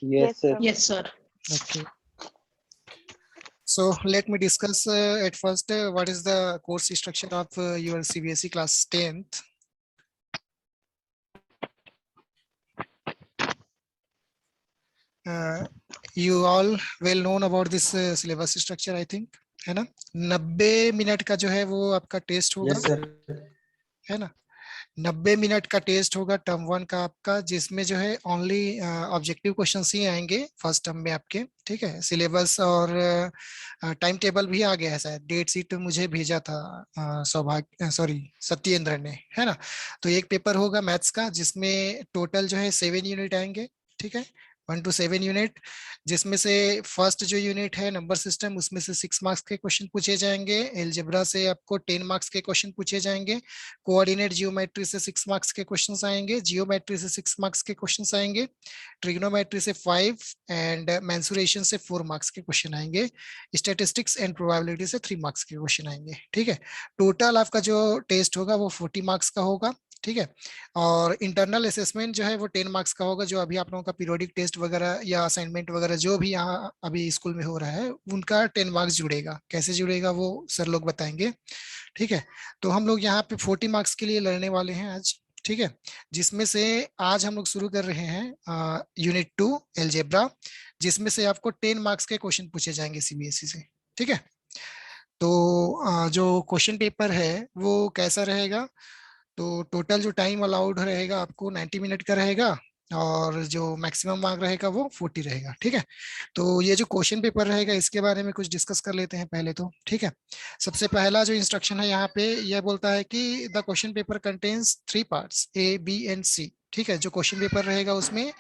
Yes, sir. Yes, sir. Okay. So let me discuss at first what is the course structure of your CBSE class 10th. You all well known about this syllabus structure, I think, है ना? 90 minute का जो है वो आपका test होगा, Yes, sir. है ना? 90 मिनट का टेस्ट होगा टर्म 1 का आपका, जिसमें जो है ओनली ऑब्जेक्टिव क्वेश्चंस ही आएंगे फर्स्ट टर्म में आपके, ठीक है? सिलेबस और टाइम टेबल भी आ गया है, शायद डेट शीट मुझे भेजा था सत्येंद्र ने, है ना? तो एक पेपर होगा मैथ्स का जिसमें टोटल जो है 7 यूनिट आएंगे, ठीक है? 1 to 7 यूनिट, जिसमें से फर्स्ट जो यूनिट है नंबर सिस्टम, उसमें से 6 मार्क्स के क्वेश्चन पूछे जाएंगे। एलजेब्रा से आपको 10 मार्क्स के क्वेश्चन पूछे जाएंगे। कोऑर्डिनेट जियोमेट्री से 6 मार्क्स के क्वेश्चंस आएंगे। जियोमेट्री से 6 मार्क्स के क्वेश्चंस आएंगे। ट्रिग्नोमेट्री से 5 एंड मेंसुरेशन से 4 मार्क्स के क्वेश्चन आएंगे। स्टैटिस्टिक्स एंड प्रोबेबिलिटी से 3 मार्क्स के क्वेश्चन आएंगे, ठीक है? टोटल आपका जो टेस्ट होगा वो 40 मार्क्स का होगा, ठीक है? और इंटरनल असेसमेंट जो है वो 10 मार्क्स का होगा, जो अभी आप लोगों का पीरियोडिक टेस्ट वगैरह या असाइनमेंट वगैरह जो भी यहाँ अभी स्कूल में हो रहा है उनका 10 मार्क्स जुड़ेगा। कैसे जुड़ेगा वो सर लोग बताएंगे, ठीक है? तो हम लोग यहाँ पे 40 मार्क्स के लिए लड़ने वाले हैं आज, ठीक है? जिसमें से आज हम लोग शुरू कर रहे हैं यूनिट 2 एलजेब्रा, जिसमें से आपको 10 मार्क्स के क्वेश्चन पूछे जाएंगे सीबीएसई से, ठीक है? तो जो क्वेश्चन पेपर है वो कैसा रहेगा, तो टोटल जो टाइम अलाउड रहेगा आपको 90 मिनट का रहेगा, और जो मैक्सिमम मार्क रहेगा वो 40 रहेगा, ठीक है? तो ये जो क्वेश्चन पेपर रहेगा इसके बारे में कुछ डिस्कस कर लेते हैं पहले तो, ठीक है? सबसे पहला जो इंस्ट्रक्शन है यहाँ पे यह बोलता है कि the question paper contains 3 parts A, B and C, ठीक है? जो क्वेश्चन पेपर रहेगा उसमें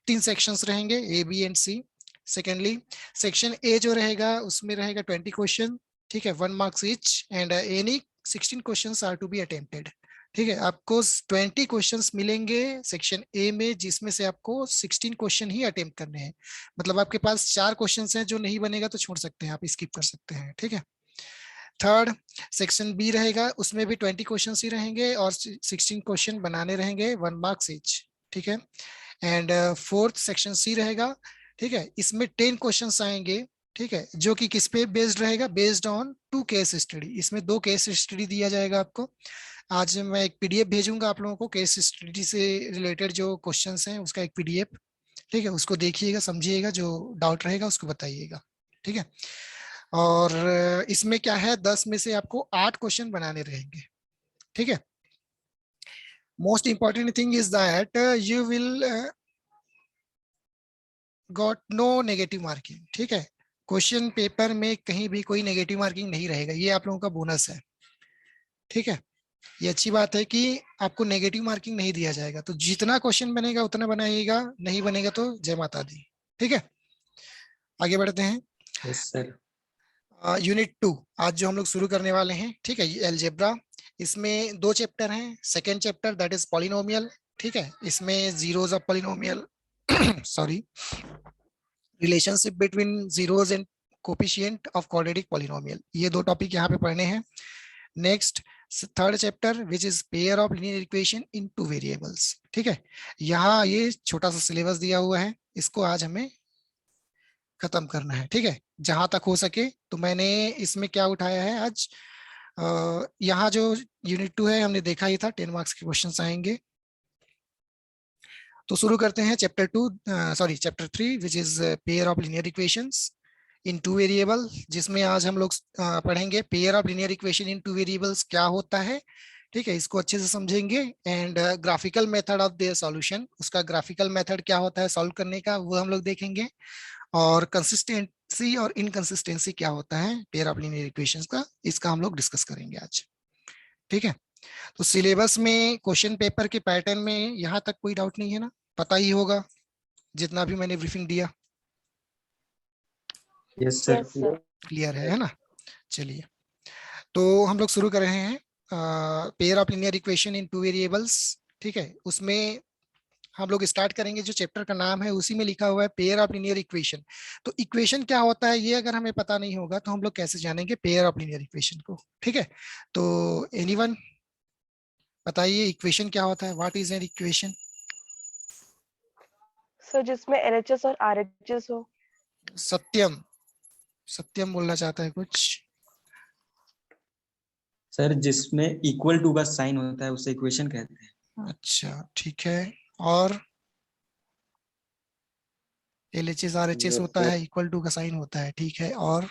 3 सेक्शंस रहेंगे A, B and C। Secondly, section A जो रहेगा उसमें रहेगा 20 क्वेश्चन, ठीक है? 1 marks each and any 16 questions are to be attempted, ठीक है? आपको 20 क्वेश्चंस मिलेंगे सेक्शन ए में, जिसमें से आपको 16 क्वेश्चन ही अटेम्प्ट करने हैं। मतलब आपके पास 4 क्वेश्चंस हैं, जो नहीं बनेगा तो छोड़ सकते हैं, आप स्किप कर सकते हैं, ठीक है? थर्ड, सेक्शन बी रहेगा, उसमें भी 20 क्वेश्चंस ही रहेंगे और 16 क्वेश्चन बनाने रहेंगे, 1 मार्क्स ईच, ठीक है? एंड फोर्थ सेक्शन सी रहेगा, ठीक है? इसमें 10 क्वेश्चंस आएंगे, ठीक है? जो कि किस पे बेस्ड रहेगा, बेस्ड ऑन 2 केस स्टडी। इसमें 2 केस स्टडी दिया जाएगा आपको। आज मैं एक पीडीएफ भेजूंगा आप लोगों को, केस स्टडी से रिलेटेड जो क्वेश्चंस हैं उसका एक पीडीएफ, ठीक है? उसको देखिएगा, समझिएगा, जो डाउट रहेगा उसको बताइएगा, ठीक है? और इसमें क्या है, 10 में से आपको 8 क्वेश्चन बनाने रहेंगे, ठीक है? Most important thing is that you will got no negative marking, ठीक है? क्वेश्चन पेपर में कहीं भी कोई नेगेटिव मार्किंग नहीं रहेगा, ये आप लोगों का बोनस है, ठीक है? ये अच्छी बात है कि आपको नेगेटिव मार्किंग नहीं दिया जाएगा, तो जितना क्वेश्चन बनेगा उतना बनाइएगा, नहीं बनेगा तो जय माता दी, ठीक है? आगे बढ़ते हैं। Yes, sir. यूनिट 2 आज जो हम लोग शुरू करने वाले हैं, ठीक है? ये अलजेब्रा, इसमें 2 चैप्टर हैं। Second chapter that is polynomial, ठीक है? इसमें zeros of polynomial sorry, relationship between zeros and coefficient of quadratic polynomial, ये 2 टॉपिक यहाँ पे पढ़ने हैं। Next, third chapter which is pair of linear equation in 2 variables, ठीक है? यहाँ ये छोटा सा सिलेबस दिया हुआ है, इसको आज हमें खत्म करना है, ठीक है? जहां तक हो सके। तो मैंने इसमें क्या उठाया है आज, यहाँ जो यूनिट 2 है हमने देखा ही था, 10 मार्क्स के क्वेश्चंस आएंगे। तो शुरू करते हैं chapter 3 which is pair of linear equations in 2 variable, जिसमें आज हम लोग पढ़ेंगे pair of linear equation in 2 variables क्या होता है, ठीक है? इसको अच्छे से समझेंगे। And graphical method of their solution, उसका ग्राफिकल मेथड क्या होता है सॉल्व करने का, वो हम लोग देखेंगे। और कंसिस्टेंसी और इनकंसिस्टेंसी क्या होता है पेयर ऑफ लीनियर इक्वेशंस का, इसका हम लोग डिस्कस करेंगे आज, ठीक है? तो सिलेबस में क्वेश्चन पेपर के पैटर्न में यहाँ तक कोई डाउट नहीं है ना? पता ही होगा जितना भी मैंने ब्रीफिंग दिया। Yes, sir. Yes, sir. Clear है ना? चलिए, तो हम लोग शुरू कर रहे हैं pair of linear equation in 2 variables, ठीक है? उसमें हम लोग स्टार्ट करेंगे, जो चैप्टर का नाम है उसी में लिखा हुआ है पेयर ऑफ लीनियर इक्वेशन। तो इक्वेशन क्या होता है ये अगर हमें पता नहीं होगा तो हम लोग कैसे जानेंगे पेयर ऑफ लीनियर इक्वेशन को, ठीक है? तो एनीवन बताइए इक्वेशन क्या होता है, what is an equation? Sir जिसमें LHS और RHS हो। सत्यम, सत्यम बोलना चाहता है कुछ? सर जिसमें इक्वल टू का साइन होता है उसे इक्वेशन कहते हैं। अच्छा ठीक है, और LHS RHS होता है, इक्वल टू का साइन होता है, ठीक है, और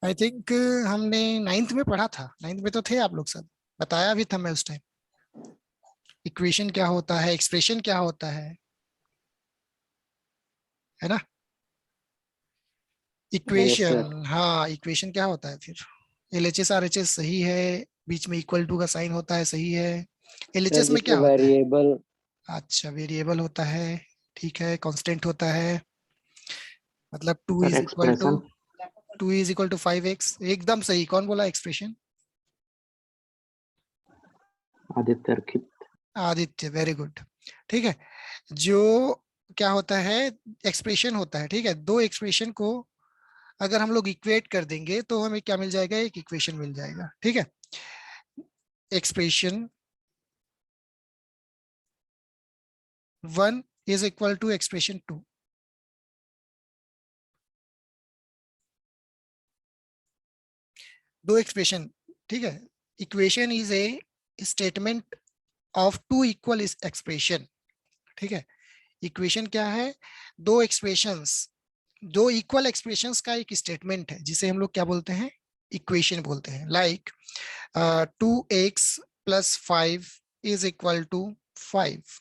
आई थिंक हमने नाइन्थ में पढ़ा था, नाइन्थ में तो थे आप लोग सब, बताया भी था मैं उस टाइम। इक्वेशन क्या होता है, एक्सप्रेशन क्या होता है ना? इक्वेशन, हाँ इक्वेशन क्या होता है फिर? LHS RHS सही है, बीच में इक्वल टू का साइन होता है, सही है। सर LHS में जिसमें क्या होता है? वेरिएबल, अच्छा वेरिएबल होता है, ठीक है, कांस्टेंट होता है, मतलब two sir is equal to expression, 5x, एकदम सही। कौन बोला expression? Aditya Arkit. Aditya, very good. ठीक है, जो क्या होता है, एक्सप्रेशन होता है, ठीक है, दो एक्सप्रेशन को अगर हम लोग इक्वेट कर देंगे तो हमें क्या मिल जाएगा, एक इक्वेशन मिल जाएगा, ठीक है। Expression 1 is equal to expression 2। दो एक्सप्रेशन, ठीक है। Equation is a statement of two equal expression, ठीक है। इक्वेशन क्या है, दो एक्सप्रेशंस, दो इक्वल एक्सप्रेशंस का एक स्टेटमेंट है, जिसे हम लोग क्या बोलते हैं, इक्वेशन बोलते हैं। Like 2x + 5 is equal to 5,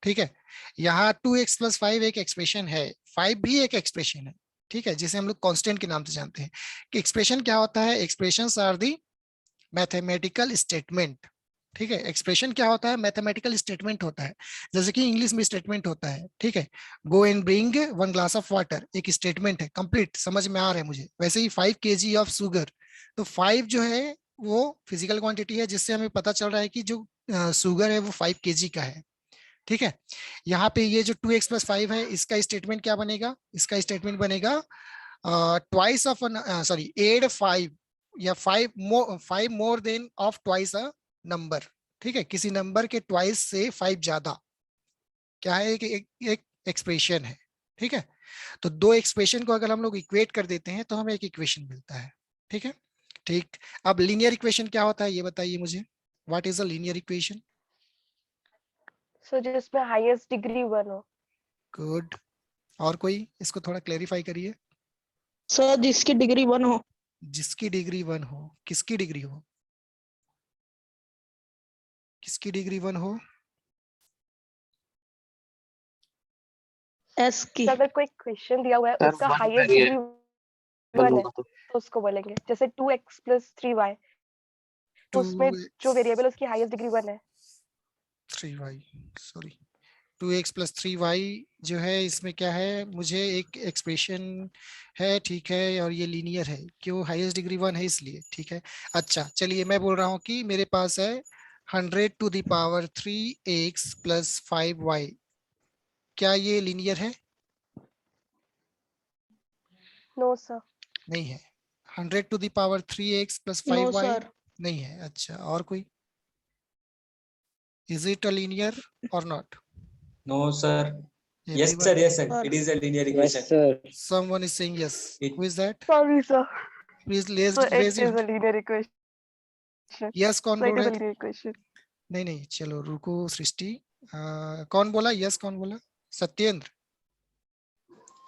ठीक है। यहाँ 2x + 5 एक एक्सप्रेशन है, 5 भी एक एक्सप्रेशन है, ठीक है, जिसे हम लोग कांस्टेंट के नाम से जानते हैं। कि एक्सप्रेशन क्या होता है, expressions are the mathematical statement, ठीक है। एक्सप्रेशन क्या होता है, मैथमेटिकल स्टेटमेंट होता है, जैसे कि इंग्लिश में स्टेटमेंट होता है, ठीक है। Go and bring 1 glass of water, एक स्टेटमेंट है, कंप्लीट, समझ में आ रहा है मुझे। वैसे ही 5 kg ऑफ शुगर, तो 5 जो है वो फिजिकल क्वांटिटी है, जिससे हमें पता चल रहा है कि जो शुगर है वो 5 kg का है, ठीक है। यहाँ पे ये जो 2x + 5 है, इसका स्टेटमेंट क्या बनेगा, इसका स्टेटमेंट बनेगा ट्वाइस ऑफ, सॉरी, एड 5 या 5 more than of twice a number, ठीक है। किसी नंबर के ट्वाइस से 5 ज्यादा क्या है, एक एक्सप्रेशन है, ठीक है। तो दो एक्सप्रेशन को अगर हम लोग इक्वेट कर देते हैं तो हमें एक इक्वेशन मिलता है, ठीक है। ठीक, अब लीनियर इक्वेशन क्या होता है ये बताइए मुझे, what is a linear equation? Sir जिसमें हाईएस्ट डिग्री 1 हो। गुड, और कोई इसको थोड़ा क्लेरिफाई करिए। सर जिसकी डिग्री 1 हो। जिसकी डिग्री 1 हो, किसकी डिग्री हो, किसकी डिग्री 1 हो? एस की। सर अगर कोई क्वेश्चन दिया हुआ है सर उसका वन हाईएस्ट डिग्री 1 है तो तो उसको बोलेंगे, जैसे 2x + 3y, तो उसमें जो वेरिएबल उसकी हाईएस्ट डिग्री 1 है। 3y, सॉरी, 2x + 3y जो है, इसमें क्या है, मुझे एक एक्सप्रेशन है, ठीक है, और ये लीनियर है, क्यों, हाईएस्ट डिग्री 1 है इसलिए, ठीक है। अच्छा चलिए, मैं बोल रहा हूँ कि मेरे पास है 100⁵ क्या ये लीनियर है? No sir. नहीं है। 100⁵ नो x + 5y सर। नहीं है। अच्छा, और कोई? इज इट अ लीनियर और not? No sir. Yes Everyone, sir, yes sir, Sir. It is a linear yes equation. Sir, someone is saying yes. Who is that? Sorry sir. Please So it raise your is hand. a linear equation. Yes कौन So बोल it is रहे a थे? linear equation. नहीं नहीं, चलो रुको सृष्टि, कौन बोला यस, कौन बोला? सत्येंद्र।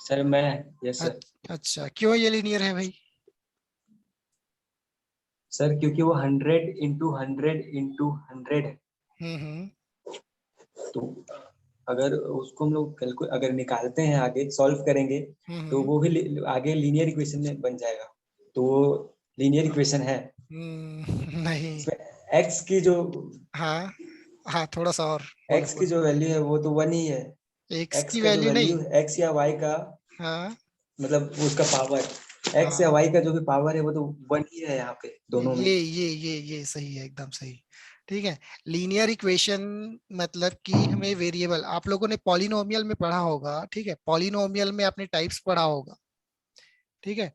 सर मैं, यस सर। अच्छा, क्यों ये लीनियर है भाई? सर क्योंकि वो 100 × 100 × 100 है। हम्म। तो अगर उसको हम लोग अगर निकालते हैं, आगे सॉल्व करेंगे, तो वो भी आगे लीनियर इक्वेशन में बन जाएगा। तो वो लीनियर इक्वेशन है। नहीं। एक्स की जो हाँ हाँ, थोड़ा सा और बोलो एक्स की बोलो। जो वैल्यू है वो तो 1 ही है। एक्स एक्स की का जो वैल्यू वैल्यू नहीं। है, एक्स या वाई का, हाँ मतलब उसका पावर, एक्स या हाँ, वाई का जो भी पावर है वो तो 1 ही है यहाँ पे दोनों में। ये सही है, एकदम सही, ठीक है। लीनियर इक्वेशन मतलब कि हमें वेरिएबल, आप लोगों ने पॉलिनोमियल में पढ़ा होगा, ठीक है, पॉलिनोमियल में आपने टाइप्स पढ़ा होगा, ठीक है।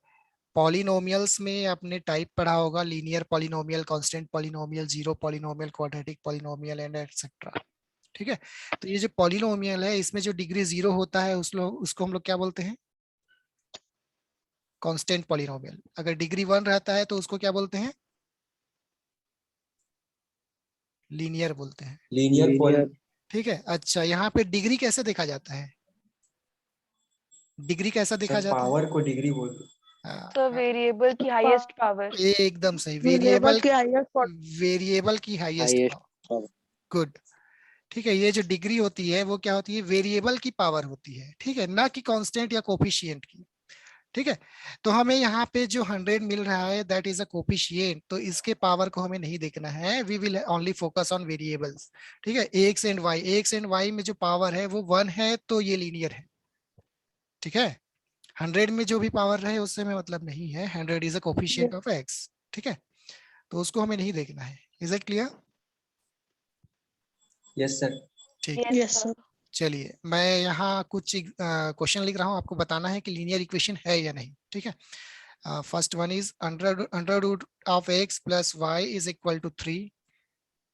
पॉलिनोमियल्स में आपने टाइप पढ़ा होगा, linear polynomial, constant polynomial, zero polynomial, quadratic polynomial and etcetera, ठीक है। तो ये जो पॉलिनोमियल है इसमें जो डिग्री 0 होता है उसको हम लोग क्या बोलते हैं? Constant polynomial. अगर डिग्री 1 रहता है तो उसको क्या बोलते हैं? लीनियर बोलते हैं। लीनियर ठीक है। अच्छा, यहाँ पे डिग्री कैसे देखा जाता है? डिग्री कैसा देखा सर जाता है? पावर को डिग्री बोल सर वेरिएबल की हाईएस्ट पावर। एकदम सही, वेरिएबल की हाईएस्ट वेरिएबल की हाईएस्ट पावर। गुड। ठीक है, ये जो डिग्री होती है वो क्या होती है? वेरिएबल की पावर होती है, ठीक है, ना कि कांस्टेंट या कोफिशिएंट की। ठीक है। तो हमें यहाँ पे जो 100 मिल रहा है दैट इज अ कोफिशिएंट, तो इसके पावर को हमें नहीं देखना है, we will only focus on variables. ठीक है। एक्स एंड वाई में जो पावर है वो 1 है तो ये लीनियर है। ठीक है। 100 में जो भी पावर रहे उससे हमें मतलब नहीं है, 100 is a coefficient of x. ठीक है। तो उसको हमें नहीं देखना है। Is it clear? Yes sir. ठीक है। Yes yes sir. सर। चलिए, मैं यहाँ कुछ क्वेश्चन लिख रहा हूँ, आपको बताना है कि लीनियर इक्वेशन है या नहीं। ठीक है। First one is under root of x plus y is equal to 3।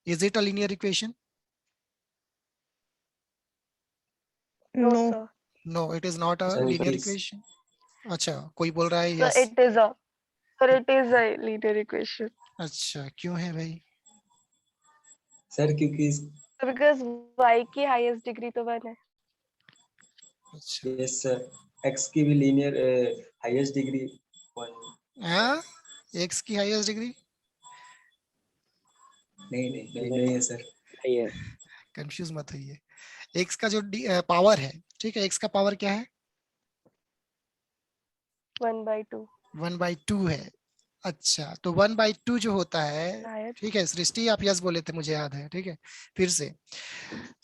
Is it a linear equation? No no sir. No, it is not a sir it linear is equation. अच्छा, कोई बोल रहा है sir yes. It is a sir it is a linear equation. अच्छा, क्यों है भाई? Sir क्योंकि बिकॉज y की हाईएस्ट डिग्री तो 1 है। अच्छा, यस सर एक्स की भी लीनियर हाईएस्ट डिग्री 1। हाँ, एक्स की हाईएस्ट डिग्री नहीं है सर। कंफ्यूज मत होइए। एक्स का जो पावर है, ठीक है, एक्स का पावर क्या है? 1/2 1/2 है। अच्छा, तो 1/2 जो होता है, शायद। ठीक है, सृष्टि आप यस बोले थे मुझे याद है। ठीक है, फिर से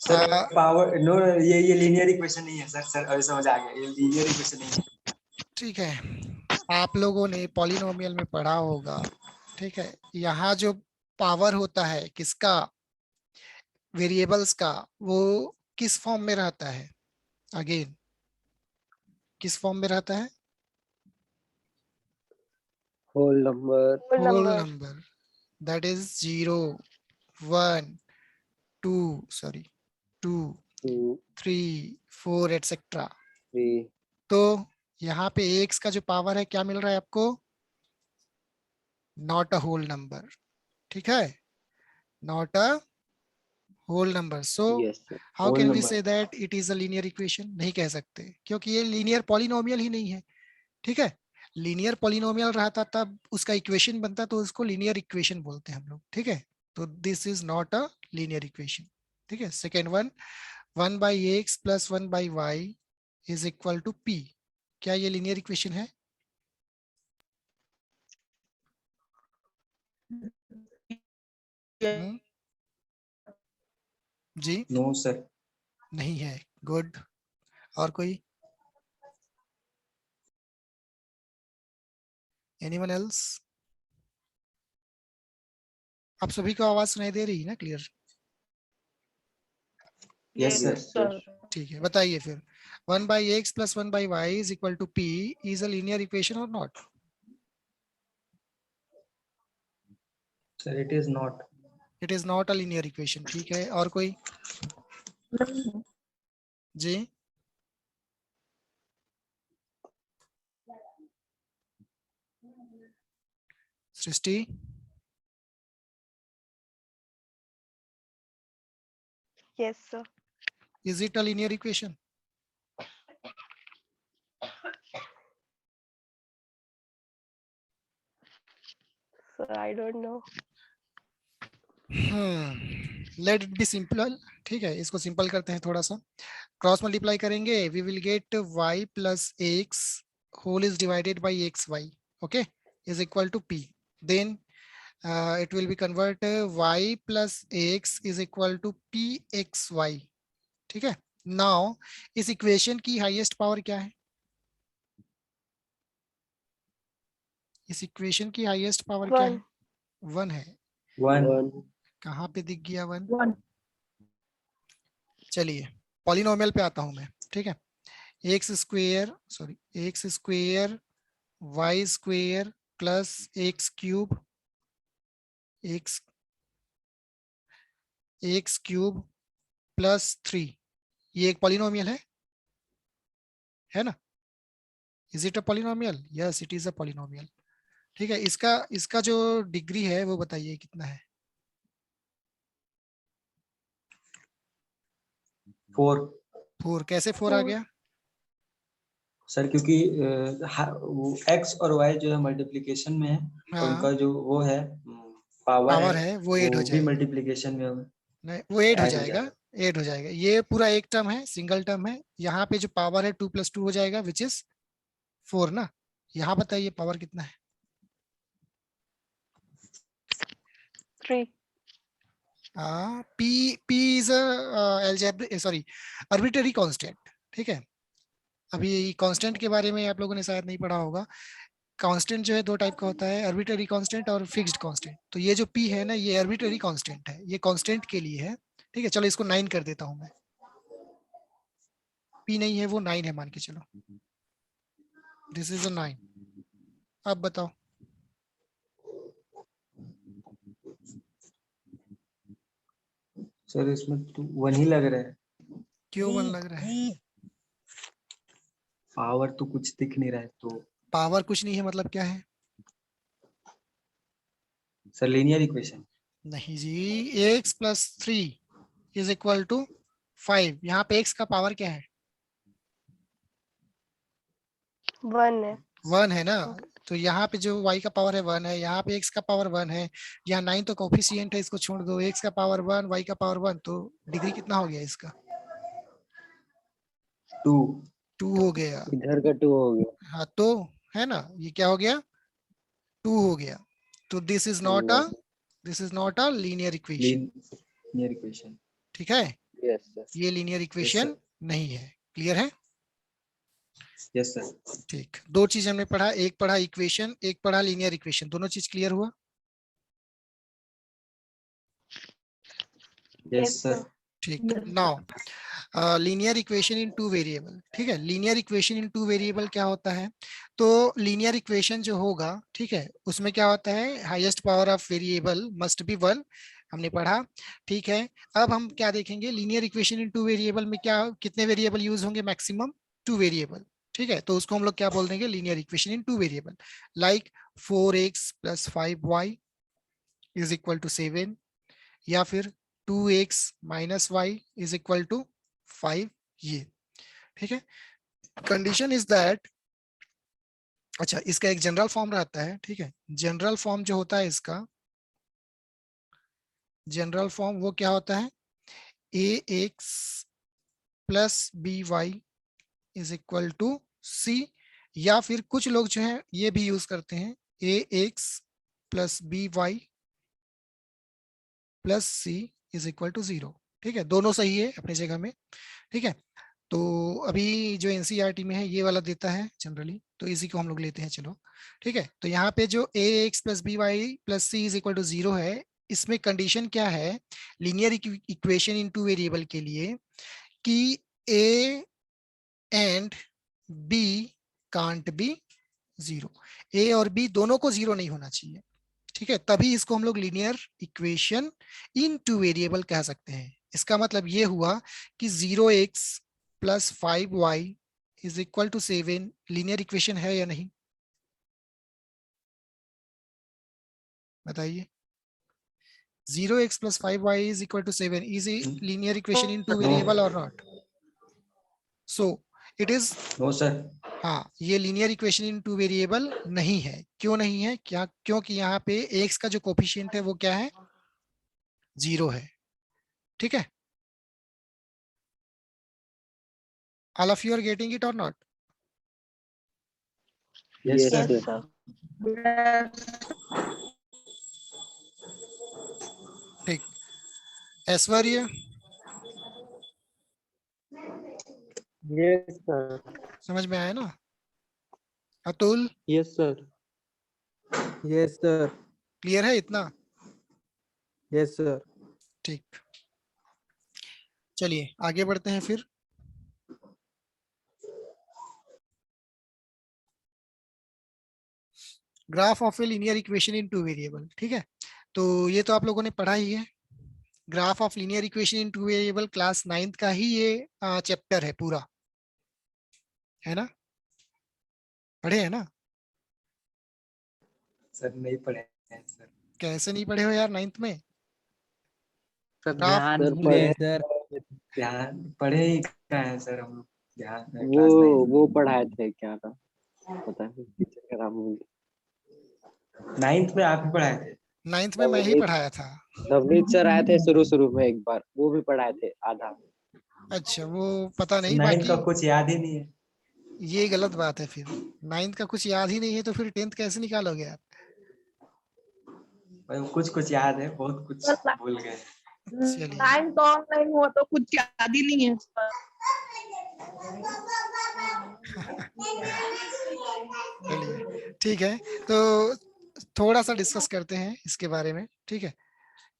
सर पावर नो, ये लीनियर इक्वेशन नहीं है सर। सर अभी समझ आ गया, ये लीनियर इक्वेशन नहीं है। ठीक है, आप लोगों ने पॉलिनोमियल में पढ़ा होगा। ठीक है, यहाँ जो पावर होता है किसका? वेरिएबल्स का, वो किस फॉर्म में रहता है? अगेन, किस फॉर्म में रहता है? Whole number, whole whole number. Number. That is 0, 1, 2, sorry 2, 2, 3, 4 etcetera. 3, तो यहाँ पे एक्स का जो पावर है क्या मिल रहा है आपको? Not a whole number. ठीक है, not a whole number. So yes sir, how whole can we number. Say that it is a linear equation? नहीं कह सकते, क्योंकि ये लीनियर पॉलिनोमियल ही नहीं है। ठीक है। लीनियर पॉलिनोमियल रहता तब उसका इक्वेशन बनता, तो उसको लीनियर इक्वेशन बोलते हैं हम लोग। ठीक है। तो this is not a linear equation. ठीक है। Second one, 1/x plus 1/y is equal to p। क्या ये लीनियर इक्वेशन है? हम्म, जी नो सर। नहीं है। गुड। और कोई? Anyone else? आप सभी को आवाज सुनाई दे रही है ना clear? Yes yes sir. Yes sir. Sir, ठीक है, बताइए फिर। 1/x plus 1/y is equal to p is a linear equation और not? Sir it is not. It is not a linear equation. ठीक है, और कोई? जी, Srishti? Yes sir. Is it a linear equation? Sir I don't know. Let it be simple. ठीक है, इसको simple करते हैं थोड़ा सा। क्रॉस मल्टीप्लाई करेंगे, we will get y plus x whole is divided by x y, okay, is equal to p। Then it will be convert y plus x is equal to pxy। ठीक है। Now इस equation की highest power क्या है? इस equation की highest power क्या 1। है? 1 है। 1। 1, कहाँ पे दिख गया 1? 1 चलिए, पॉलिनोमियल पे आता हूं मैं। ठीक है। X square y square plus x cube, x x cube plus 3, ये एक पॉलिनोमियल है ना? Is it a polynomial? Yes, it is a polynomial. ठीक है, इसका इसका जो डिग्री है वो बताइए कितना है? 4। 4। कैसे 4 आ गया? सर क्योंकि वो एक्स और वाई जो है मल्टीप्लिकेशन में है, और हाँ, उनका जो वो है पावर पावर है है वो 8 हो वो भी जाएगा। मल्टीप्लिकेशन में नहीं, वो 8 हो ऐड हो जाएगा। जाएगा। 8 हो जाएगा। ये पूरा एक टर्म है, सिंगल टर्म है। यहाँ पे जो पावर है 2 + 2 हो जाएगा, विच इज 4 ना। यहाँ बताइए पावर कितना है? 3। P is algebraic, sorry, arbitrary constant. ठीक है, अभी कांस्टेंट के बारे में आप लोगों ने शायद नहीं पढ़ा होगा। कांस्टेंट जो है दो टाइप का होता है, आर्बिट्रेरी कांस्टेंट और फिक्स्ड कांस्टेंट। तो ये जो P है ना, ये आर्बिट्रेरी कांस्टेंट है, ये कांस्टेंट के लिए है। ठीक है, चलो इसको 9 कर देता हूं मैं। P नहीं है, वो 9 है मान के चलो। This is a 9। अब बताओ। सर इसमें तो 1 ही लग रहा है, क्यों 1 लग रहा है? पावर तो कुछ दिख नहीं रहा है तो। पावर कुछ नहीं है मतलब क्या है? Sir linear equation. नहीं जी, x + 3 = 5। यहाँ पे x का पावर क्या है? 1 है। 1 है ना। तो यहाँ पे जो y का पावर है 1 है, यहाँ पे x का पावर 1 है। यहाँ 9 तो कोफिशिएंट है, इसको छोड़ दो। x का पावर 1, y का पावर 1, तो डिग्री कितना हो गया इसका? 2। 2 हो गया। इधर का 2 हो गया। हाँ तो, है ना, ये क्या हो गया? 2 हो गया। तो Yes, this is not a linear equation. Linear equation. ठीक है, yes, sir. ये लीनियर यस इक्वेशन सर। नहीं है। क्लियर है? Yes sir. ठीक, दो चीज हमने पढ़ा, एक पढ़ा इक्वेशन, एक पढ़ा लीनियर इक्वेशन। दोनों चीज क्लियर हुआ? Yes yes sir. सर। ठीक। Now linear equation in two variable. ठीक है, linear equation in two variable क्या होता है? तो लीनियर इक्वेशन जो होगा, ठीक है, उसमें क्या होता है? Highest power of variable must be 1। हमने पढ़ा। ठीक है, अब हम क्या देखेंगे? Linear equation in two variable में क्या, कितने वेरिएबल यूज होंगे? Maximum 2 variable. ठीक है, तो उसको हम लोग क्या बोल देंगे? Linear equation in two variable. Like 4x + 5y = 7, या फिर 2x - y = 5, ये। ठीक है, कंडीशन इज दैट, अच्छा, इसका एक जनरल फॉर्म रहता है। ठीक है, जनरल फॉर्म जो होता है इसका, जनरल फॉर्म वो क्या होता है? ax + by = c, या फिर कुछ लोग जो है ये भी यूज करते हैं, ax + by + c = 0। ठीक है, दोनों सही है अपनी जगह में। ठीक है, तो अभी जो एनसीईआरटी में है ये वाला देता है जनरली, तो इसी को हम लोग लेते हैं। चलो ठीक है, तो यहाँ पे जो ax + by + c = 0 है, इसमें कंडीशन क्या है linear equation in two variable के लिए? कि a and b can't be 0। a और b दोनों को 0 नहीं होना चाहिए। ठीक है, तभी इसको हम लोग linear equation in two variable कह सकते हैं। इसका मतलब ये हुआ कि 0x + 5y = 7 लीनियर इक्वेशन है या नहीं? बताइए। 0x + 5y = 7 is a linear equation in two no. Variable और नॉट? So it is. No sir. हाँ, ये linear equation in two variable नहीं है। क्यों नहीं है? क्या? क्योंकि यहाँ पे x का जो कोफिशिएंट है वो क्या है? 0 है। ठीक है, all of you are getting it or not? Yes Yes, sir. Yes sir. Sir. ठीक, ऐश्वर्य Yes, sir. समझ में आया ना? Atul Yes, sir. Yes, sir. Clear है इतना? Yes, sir. ठीक, चलिए आगे बढ़ते हैं फिर। Graph of A linear equation in two variable. ठीक है, तो ये तो आप लोगों ने पढ़ा ही है। Graph of linear equation in two variable class 9th का ही ये चैप्टर है पूरा, है ना? पढ़े है ना? सर नहीं पढ़े हैं सर। कैसे नहीं पढ़े हो यार 9th में? सर ग्राफ ध्यान सर भूले पढ़े सर, ध्यान पढ़े ही क्या है सर हम लोग, ध्यान वो क्लास 9 वो पढ़ाए थे, क्या था पता नहीं, टीचर का नाम भूल गया। 9th में आप ही पढ़ाए थे। 9th में मैं ही एक पढ़ाया था। नवनीत सर आए थे शुरू शुरू में एक बार, वो भी पढ़ाए थे आधा। अच्छा, वो पता नहीं। 9th बाकी का कुछ याद ही नहीं है। ये गलत बात है, फिर 9th का कुछ याद ही नहीं है तो फिर 10th कैसे निकालोगे यार? भाई कुछ कुछ याद है, बहुत कुछ भूल गए। चलिए 9th ऑनलाइन हुआ तो कुछ याद ही नहीं है सर। चलिए ठीक है, तो थोड़ा सा डिस्कस करते हैं इसके बारे में। ठीक है,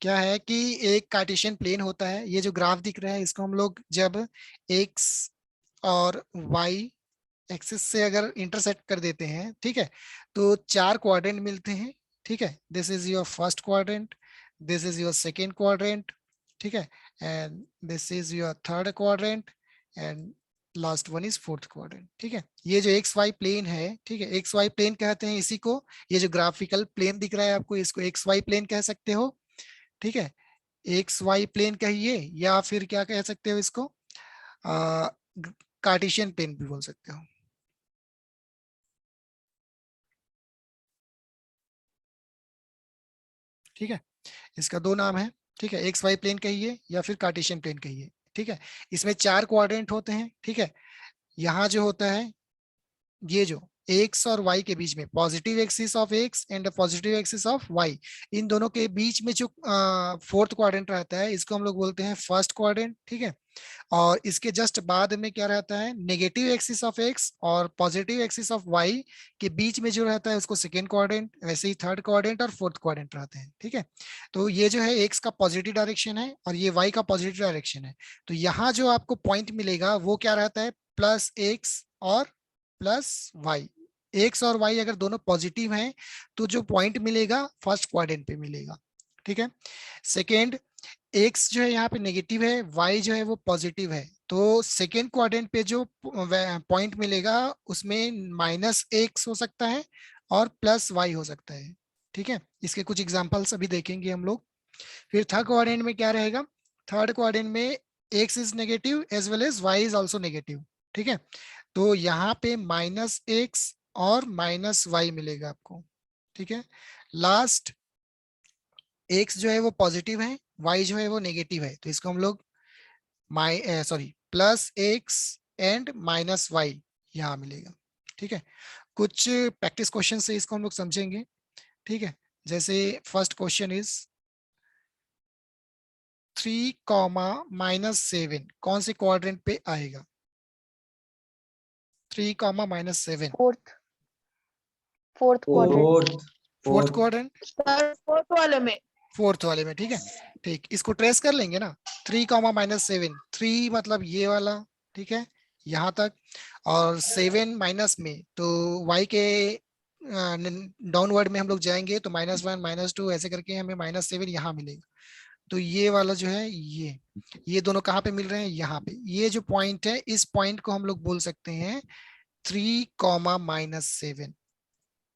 क्या है कि एक कार्टेशियन प्लेन होता है, ये जो ग्राफ दिख रहा है इसको हम लोग जब एक्स और वाई एक्सिस से अगर इंटरसेक्ट कर देते हैं, ठीक है, तो 4 क्वाड्रेंट मिलते हैं। ठीक है, this is your first quadrant, this is your second quadrant, ठीक है, and this is your third quadrant, and last one is fourth quadrant. ठीक है, ये जो एक्स वाई प्लेन है, ठीक है, एक्स वाई प्लेन कहते हैं इसी को। ये जो ग्राफिकल प्लेन दिख रहा है आपको, इसको एक्स वाई प्लेन कह सकते हो। ठीक है, एक्स वाई प्लेन कहिए या फिर क्या कह सकते हो इसको, कार्टेशियन प्लेन भी बोल सकते हो। ठीक है, इसका 2 नाम है। ठीक है, एक्स वाई प्लेन कहिए या फिर कार्टेशियन प्लेन कहिए। ठीक है, इसमें 4 क्वाड्रेंट होते हैं। ठीक है, यहाँ जो होता है, ये जो एक्स और वाई के बीच में, positive axis of x and positive axis of y, इन दोनों के बीच में जो फोर्थ क्वाड्रेंट रहता है, इसको हम लोग बोलते हैं फर्स्ट क्वाड्रेंट। ठीक है, और इसके जस्ट बाद में क्या रहता है, नेगेटिव एक्सिस ऑफ एक्स और पॉजिटिव एक्सिस ऑफ वाई के बीच में जो रहता है उसको सेकेंड क्वाड्रेंट, वैसे ही थर्ड क्वाड्रेंट और फोर्थ क्वाड्रेंट रहते हैं। ठीक है, तो ये जो है एक्स का पॉजिटिव डायरेक्शन है और ये वाई का पॉजिटिव डायरेक्शन है। तो यहाँ जो आपको पॉइंट मिलेगा वो क्या रहता है, प्लस एक्स और प्लस वाई। एक्स और वाई अगर दोनों पॉजिटिव हैं तो जो पॉइंट मिलेगा फर्स्ट क्वाड्रेंट पे मिलेगा। ठीक है, सेकेंड, एक्स जो है यहाँ पे नेगेटिव है, वाई जो है वो पॉजिटिव है, तो सेकेंड क्वाड्रेंट पे जो पॉइंट मिलेगा उसमें माइनस एक्स हो सकता है और प्लस वाई हो सकता है। ठीक है, इसके कुछ एग्जांपल्स अभी देखेंगे हम लोग। फिर थर्ड क्वाड्रेंट में क्या रहेगा, थर्ड क्वाड्रेंट में x is negative as well as y is also negative. ठीक है, तो यहाँ पे माइनस एक्स और माइनस वाई मिलेगा आपको। ठीक है, लास्ट, एक्स जो है वो पॉजिटिव है, वाई जो है वो नेगेटिव है, तो इसको हम लोग plus x and minus y यहाँ मिलेगा। ठीक है, कुछ प्रैक्टिस क्वेश्चन से इसको हम लोग समझेंगे। ठीक है, जैसे फर्स्ट क्वेश्चन इज 3, कौन से क्वाड्रेंट पे आएगा? 3, -7 fourth quadrant. Fourth quadrant, sir fourth वाले में। ठीक है, ठीक, इसको ट्रेस कर लेंगे ना, 3, -7, 3 मतलब ये वाला, ठीक है, यहाँ तक, और 7 माइनस में तो y के डाउनवर्ड में हम लोग जाएंगे तो -1 -2 ऐसे करके हमें -7 यहाँ मिलेगा। तो ये वाला जो है, ये दोनों कहाँ पे मिल रहे हैं, यहाँ पे। ये जो पॉइंट है, इस पॉइंट को हम लोग बोल सकते हैं 3, -7।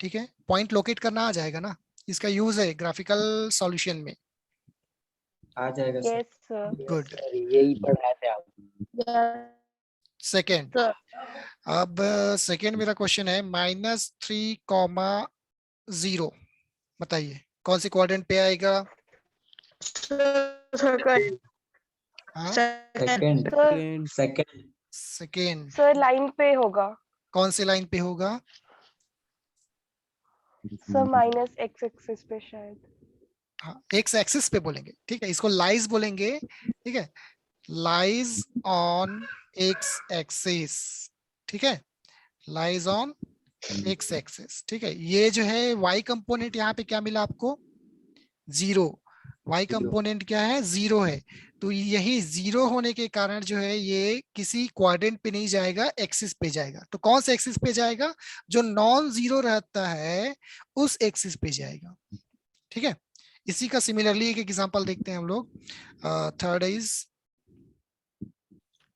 ठीक है, पॉइंट लोकेट करना आ जाएगा ना, इसका यूज है ग्राफिकल सॉल्यूशन में। आ जाएगा sir. Yes sir. Good, sir यही पढ़ाए थे आप। सेकेंड। सर अब सेकेंड मेरा क्वेश्चन है -3, बताइए कौन से क्वाड्रेंट पे आएगा? हाँ, second sir second second. Sir line पे होगा कौन से लाइन पे होगा? सर, माइनस एक्स एक्सिस पे शायद। हाँ, एक्स एक्सिस पे बोलेंगे। ठीक है, इसको लाइज बोलेंगे। ठीक है, लाइज ऑन एक्स एक्सिस। ठीक है, लाइज ऑन एक्स एक्सिस। ठीक है, ये जो है वाई कंपोनेंट यहाँ पे क्या मिला आपको? 0। वाई कंपोनेंट क्या है? 0 है। तो यही 0 होने के कारण जो है ये किसी क्वाड्रेंट पे नहीं जाएगा, एक्सिस पे जाएगा। तो कौन से एक्सिस पे जाएगा? जो नॉन जीरो रहता है उस एक्सिस पे जाएगा। ठीक है, इसी का सिमिलरली एक एग्जांपल देखते हैं हम लोग। थर्ड इज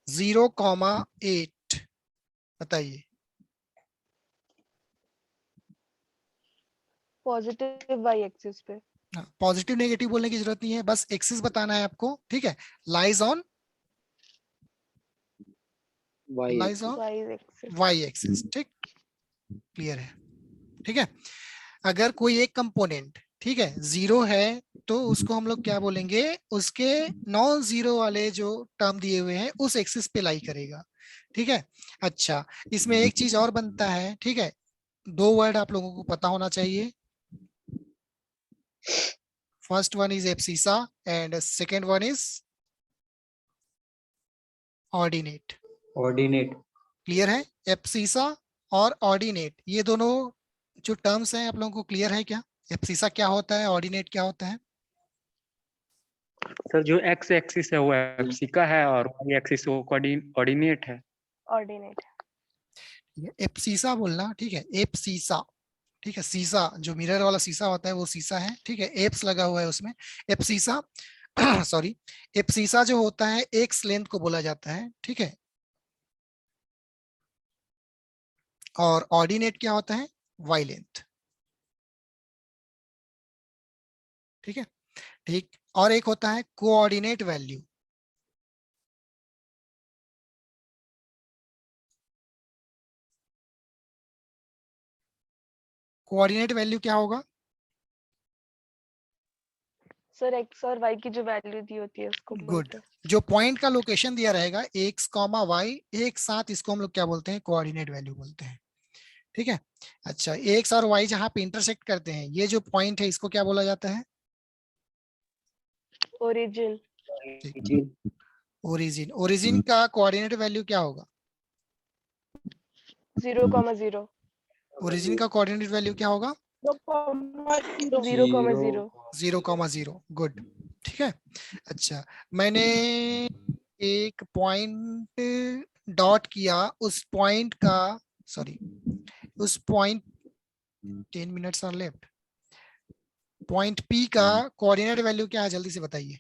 0,8, बताइए। पॉजिटिव वाई एक्सिस पे। पॉजिटिव नेगेटिव बोलने की जरूरत नहीं है, बस एक्सिस बताना है आपको, ठीक है। Lies on y y axis. Y axis, ठीक, क्लियर है, ठीक है। अगर कोई एक कंपोनेंट, ठीक है, जीरो है तो उसको हम लोग क्या बोलेंगे, उसके नॉन जीरो वाले जो टर्म दिए हुए हैं उस एक्सिस पे लाई करेगा, ठीक है। अच्छा, इसमें एक चीज और बनता है, ठीक है, दो वर्ड आप लोगों को पता होना चाहिए। First one is abscissa and second one is ordinate. Ordinate. Clear है? एब्सिसा और ऑर्डिनेट, ये दोनों जो टर्म्स हैं आप लोगों को क्लियर है क्या? एब्सिसा क्या होता है, ऑर्डिनेट क्या होता है? सर जो एक्स एक्सिस है वो एप्सिका है और वाई एक्सिस वो कोऑर्डिनेट है। ऑर्डिनेट। एब्सिसा बोलना, ठीक है, एब्सिसा, ठीक है, सीसा जो मिरर वाला शीशा होता है वो सीसा है, ठीक है, एप्स लगा हुआ है उसमें, एब्सिसा सॉरी, एब्सिसा जो होता है एक्स लेंथ को बोला जाता है, ठीक है। और ऑर्डिनेट क्या होता है, वाई लेंथ, ठीक है, ठीक। और एक होता है कोऑर्डिनेट वैल्यू। कोऑर्डिनेट वैल्यू क्या होगा? सर एक्स और वाई की जो वैल्यू दी होती है उसको गुड, बोलते हैं। जो पॉइंट का लोकेशन दिया रहेगा एक्स कॉमा वाई एक साथ, इसको हम लोग क्या बोलते हैं, कोऑर्डिनेट वैल्यू बोलते हैं, ठीक है। अच्छा, एक्स और वाई जहां पे इंटरसेक्ट करते हैं, ये जो पॉइंट है इसको क्या बोला जाता है? ओरिजिन। ओरिजिन। ओरिजिन का कोऑर्डिनेट वैल्यू क्या होगा? 0,0। ओरिजिन का कोऑर्डिनेट वैल्यू क्या होगा? 0,0। 0,0। गुड, ठीक है। अच्छा, मैंने एक पॉइंट डॉट किया, उस पॉइंट का, सॉरी, उस point 10 minutes are left, point P का कोऑर्डिनेट वैल्यू क्या है, जल्दी से बताइए।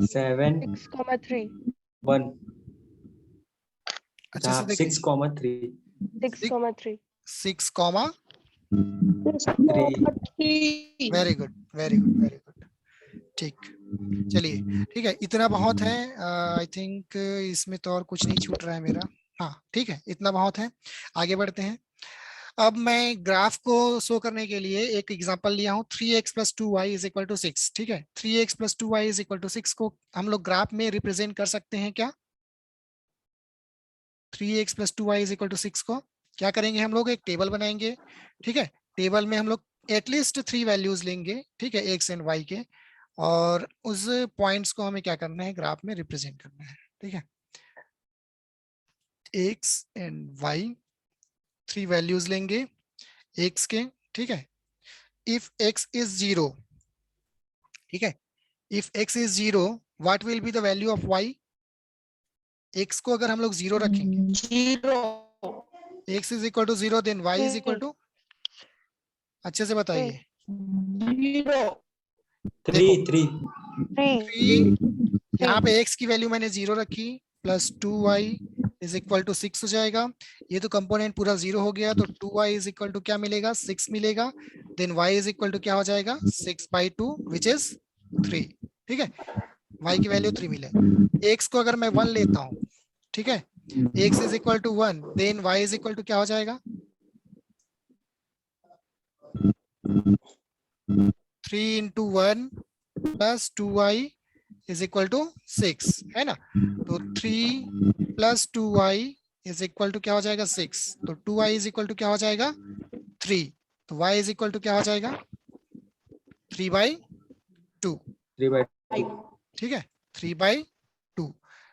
7 6,3। 1 अच्छे से देखिए, 6,3 6,3। 6, 3। Very good, very good, very good, ठीक। चलिए, ठीक है, इतना बहुत है। आई थिंक इसमें तो और कुछ नहीं छूट रहा है मेरा। हाँ, ठीक है, इतना बहुत है, आगे बढ़ते हैं। अब मैं ग्राफ को शो करने के लिए एक एग्जांपल लिया हूँ, 3x + 2y = 6, ठीक है। 3x + 2y = 6 को हम लोग ग्राफ में रिप्रेजेंट कर सकते हैं क्या? 3x + 2y = 6 को क्या करेंगे हम लोग, एक टेबल बनाएंगे, ठीक है। टेबल में हम लोग एटलीस्ट 3 वैल्यूज लेंगे, ठीक है, x एंड y के, और उस पॉइंट्स को हमें क्या करना है, ग्राफ में रिप्रेजेंट करना है, ठीक है। x एंड y 3 वैल्यूज लेंगे x के, ठीक है। इफ x इज 0, ठीक है, if x is 0, what will be the value of y? x को अगर हम लोग 0 रखेंगे, 0 x is equal to 0, then y is equal to, अच्छे से बताइए। 0 3 यहाँ पे x की वैल्यू मैंने 0 रखी, प्लस 2y = 6 हो जाएगा। ये तो कंपोनेंट पूरा 0 हो गया, तो 2y = क्या मिलेगा, 6 मिलेगा। देन y = क्या हो जाएगा, 6/2 विच इज 3, ठीक है। y की वैल्यू 3 मिले। x को अगर मैं 1 लेता हूँ, ठीक है, x is equal to 1, then y is equal to क्या हो जाएगा, 3 × 1 + 2y = 6, है ना। तो 3 + 2y = क्या हो जाएगा, 6, तो 2y = क्या हो जाएगा, 3, तो y = क्या हो जाएगा, 3/2, 3/2। ठीक है, 3/2।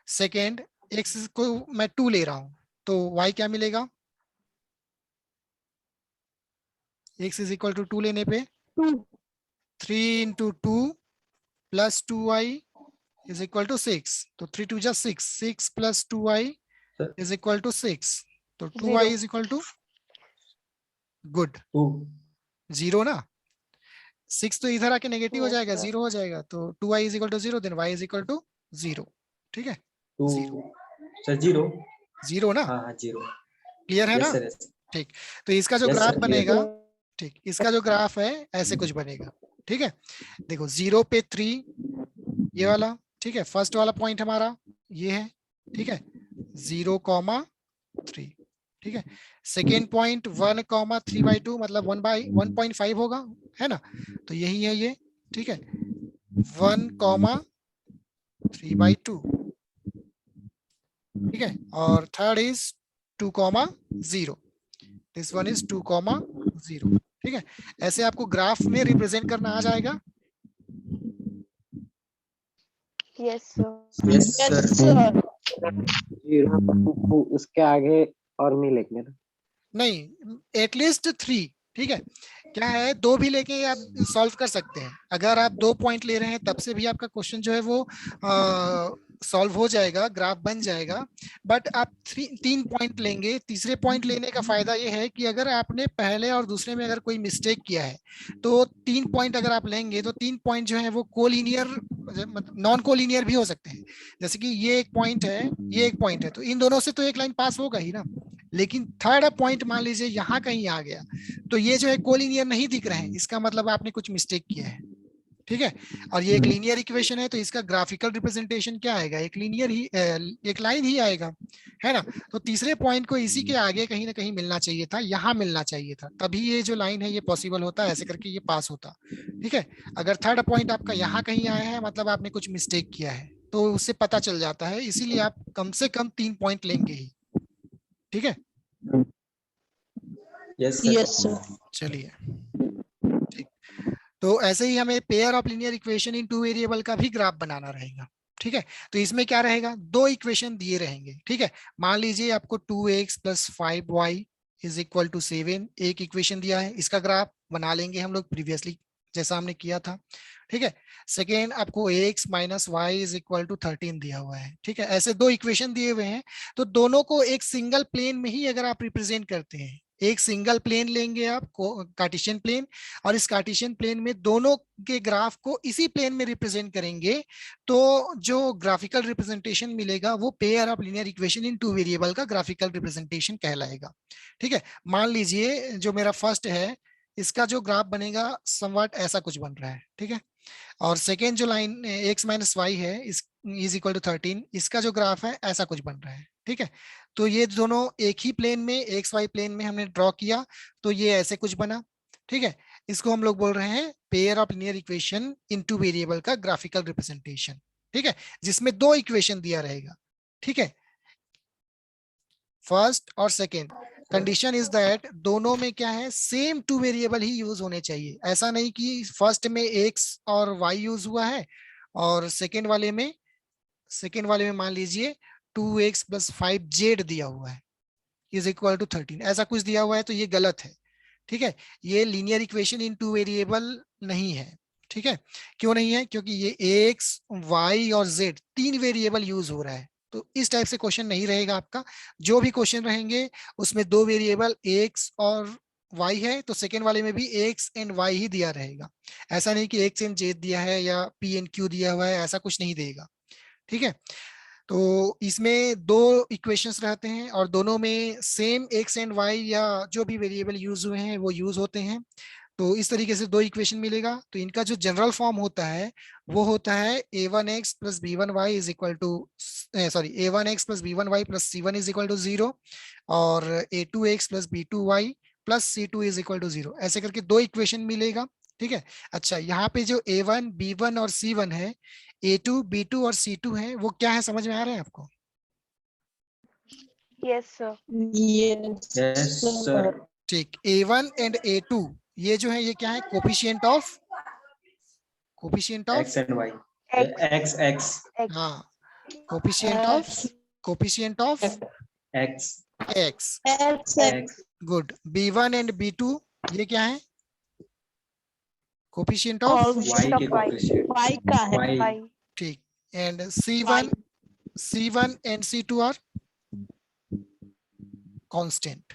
सेकेंड, x को मैं 2 ले रहा हूं, तो y क्या मिलेगा, x = 2 लेने पे 3 × 2 + 2y = 6, तो 3 2 just 6, 6 + 2y = 6, तो 2y = गुड, 2 0 ना, 6 तो इधर आके नेगेटिव हो Yes, जाएगा, sir. 0 हो जाएगा, तो 2y is equal to 0, then y is equal to 0, ठीक है, 2 सर 0 0 ना, हाँ हाँ 0 क्लियर है यस ना, सर यस ठीक। तो इसका जो Yes, ग्राफ sir, बनेगा, Yes. ठीक, इसका जो ग्राफ है ऐसे कुछ बनेगा, ठीक है। देखो 0 पे 3 ये वाला, ठीक है, फर्स्ट वाला पॉइंट हमारा ये है, ठीक है, 0,3, ठीक है। सेकेंड पॉइंट 1,3/2 मतलब 1/1.5 होगा, है ना, तो यही है ये, ठीक है, 1,3/2, ठीक है। और third is 2,0, this one is 2,0, ठीक है। ऐसे आपको ग्राफ में रिप्रेजेंट करना आ जाएगा। Yes, sir. Yes Yes, sir sir. Zero उसके आगे और नहीं लिखने ना। नहीं, एटलीस्ट 3, ठीक है। क्या है, 2 भी लेके आप सॉल्व कर सकते हैं, अगर आप 2 पॉइंट ले रहे हैं तब से भी आपका क्वेश्चन जो है वो सॉल्व हो जाएगा, ग्राफ बन जाएगा। बट आप 3 पॉइंट लेंगे, तीसरे पॉइंट लेने का फायदा ये है कि अगर आपने पहले और दूसरे में अगर कोई मिस्टेक किया है तो 3 पॉइंट अगर आप लेंगे तो 3 पॉइंट जो है वो कोलिनियर मतलब नॉन कोलिनियर भी हो सकते हैं। जैसे कि ये एक पॉइंट है, ये एक पॉइंट है, तो इन दोनों से तो एक लाइन पास होगा ही ना, लेकिन थर्ड पॉइंट मान लीजिए यहाँ कहीं आ गया तो ये जो है कोलिनियर नहीं दिख रहे हैं, इसका मतलब आपने कुछ मिस्टेक किया है, ठीक है। और ये एक लीनियर इक्वेशन है तो इसका ग्राफिकल रिप्रेजेंटेशन क्या आएगा, एक लीनियर ही एक लाइन ही आएगा, है ना। तो तीसरे पॉइंट को इसी के आगे कहीं ना कहीं मिलना चाहिए था, यहाँ मिलना चाहिए था, तभी ये जो लाइन है ये पॉसिबल होता है, ऐसे करके ये पास होता, ठीक है। अगर थर्ड पॉइंट आपका यहाँ कहीं आया है मतलब आपने कुछ मिस्टेक किया है, तो उससे पता चल जाता है, इसीलिए आप कम से कम 3 पॉइंट लेंगे ही, ठीक है। Yes Yes, sir sir. चलिए, ठीक। तो ऐसे ही हमें pair of linear equation in 2 variable का भी ग्राफ बनाना रहेगा, ठीक है। तो इसमें क्या रहेगा, 2 इक्वेशन दिए रहेंगे, ठीक है। मान लीजिए आपको 2x + 5y = 7 एक इक्वेशन दिया है, इसका ग्राफ बना लेंगे हम लोग प्रीवियसली जैसा हमने किया था, ठीक है। सेकेंड आपको x - y = 13 दिया हुआ है, ठीक है। ऐसे 2 इक्वेशन दिए हुए हैं, तो दोनों को एक सिंगल प्लेन में ही अगर आप रिप्रेजेंट करते हैं, एक सिंगल प्लेन लेंगे आप कार्टेशियन प्लेन, और इस कार्टेशियन प्लेन में दोनों के ग्राफ को इसी प्लेन में रिप्रेजेंट करेंगे, तो जो ग्राफिकल रिप्रेजेंटेशन मिलेगा वो pair of linear equation in 2 variable का ग्राफिकल रिप्रेजेंटेशन कहलाएगा, ठीक है। मान लीजिए जो मेरा फर्स्ट है इसका जो ग्राफ बनेगा समवट ऐसा कुछ बन रहा है, ठीक है। और सेकेंड जो लाइन x - y है इस = 13, इसका जो ग्राफ है ऐसा कुछ बन रहा है, ठीक है। तो ये दोनों एक ही प्लेन में XY प्लेन में हमने ड्रॉ किया, तो ये ऐसे कुछ बना, ठीक है। इसको हम लोग बोल रहे हैं pair of linear equation in 2 variable का ग्राफिकल रिप्रेजेंटेशन, ठीक है, जिसमें 2 इक्वेशन दिया रहेगा, ठीक है, फर्स्ट और सेकेंड। कंडीशन इज दैट दोनों में क्या है, सेम 2 वेरिएबल ही यूज होने चाहिए, ऐसा नहीं कि फर्स्ट में x और y यूज हुआ है और सेकेंड वाले में मान लीजिए 2x + 5z दिया हुआ है = 13, ऐसा कुछ दिया हुआ है, तो ये गलत है, ठीक है। ये लीनियर इक्वेशन इन 2 वेरिएबल नहीं है, ठीक है। क्यों नहीं है, क्योंकि ये x, y और z 3 वेरिएबल यूज हो रहा है, तो इस टाइप से क्वेश्चन नहीं रहेगा आपका। जो भी क्वेश्चन रहेंगे उसमें 2 वेरिएबल x और y है, तो सेकेंड वाले में भी x एंड y ही दिया रहेगा, ऐसा नहीं कि x एंड z दिया है या p एंड q दिया हुआ है, ऐसा कुछ नहीं देगा, ठीक है। तो इसमें 2 इक्वेशंस रहते हैं और दोनों में सेम x एंड y या जो भी वेरिएबल यूज हुए हैं वो यूज होते हैं, तो इस तरीके से 2 इक्वेशन मिलेगा। तो इनका जो जनरल फॉर्म होता है वो होता है a1x + b1y a1x + b1y + c1 = 0 और a2x + b2y + c2 = 0, ऐसे करके 2 इक्वेशन मिलेगा, ठीक है। अच्छा, यहाँ पे जो a1, b1 और c1 है, a2, b2 और c2 है, वो क्या है समझ में आ रहा है आपको? Yes, sir. Yes, yes sir. Sir ठीक, a1 एंड a2 ये जो है ये क्या है, coefficient of x and y X, x x X, हाँ, coefficient of x x, X, x good. b1 and b2 ये क्या है, कोफिशिएंट ऑफ y coefficient के of Y, कोएफिशिएंट Y का है. y Y, ठीक, and Y. c1 and c2 are constant,